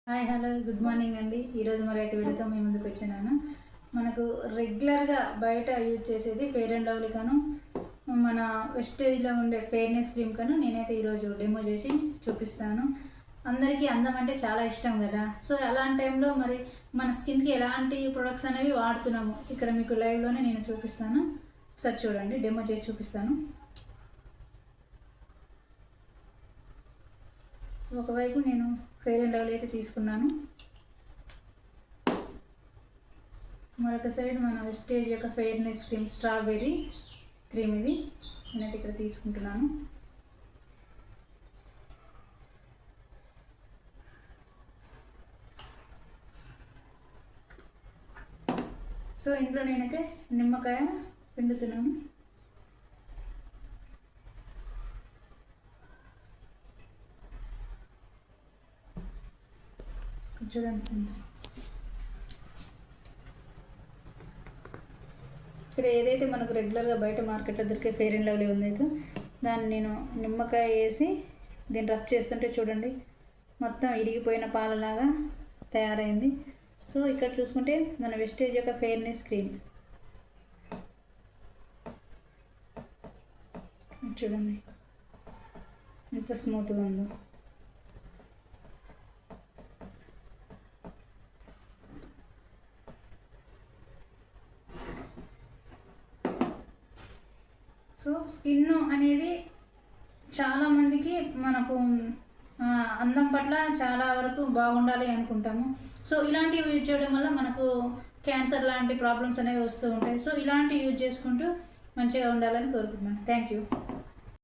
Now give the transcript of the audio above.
Hi hello good morning అండి. ఈరోజు మరొక వీడియోతో మీ ముందుకు వచ్చాను. మనకు రెగ్యులర్గా బయట యూజ్ చేసేది ఫెయిర్ అండ్ లవ్లీ కాను మన వెస్టేజ్లో ఉండే ఫెయిర్నెస్ క్రీమ్ కాను నేనైతే ఈరోజు డెమో చేసి చూపిస్తాను. అందరికీ అందం అంటే చాలా ఇష్టం కదా. సో అలాంటి టైంలో మరి మన స్కిన్కి ఎలాంటి ప్రొడక్ట్స్ అనేవి వాడుతున్నాము ఇక్కడ మీకు లైవ్లోనే నేను చూపిస్తాను. ఒకసారి చూడండి, డెమో చేసి చూపిస్తాను. ఒకవైపు నేను ఫెయిర్ అండ్ లవ్లీ అయితే తీసుకున్నాను, మరొక సైడ్ మన వెస్టేజ్ యొక్క ఫెయిర్నెస్ క్రీమ్ స్ట్రాబెర్రీ క్రీమ్ ఇది నేనైతే ఇక్కడ తీసుకుంటున్నాను. సో ఇందులో నేనైతే నిమ్మకాయ పిండుతున్నాను. చూడండి ఫ్రెండ్స్, ఇక్కడ ఏదైతే మనకు రెగ్యులర్గా బయట మార్కెట్లో దొరికే ఫెయిర్ అండ్ లవ్లీ ఉందైతే దాన్ని నేను నిమ్మకాయ వేసి దీన్ని రబ్ చేస్తుంటే చూడండి మొత్తం ఇరిగిపోయిన పాలలాగా తయారైంది. సో ఇక్కడ చూసుకుంటే మన వెస్టేజ్ యొక్క ఫెయిర్నెస్ క్రీమ్ చూడండి ఎంత స్మూత్గా ఉందో. సో స్కిన్ అనేది చాలామందికి మనకు అందం పట్ల చాలా వరకు బాగుండాలి అనుకుంటాము. సో ఇలాంటివి యూజ్ చేయడం వల్ల మనకు క్యాన్సర్ లాంటి ప్రాబ్లమ్స్ అనేవి వస్తూ ఉంటాయి. సో ఇలాంటివి యూజ్ చేసుకుంటూ మంచిగా ఉండాలని కోరుకుంటున్నాను. Thank you.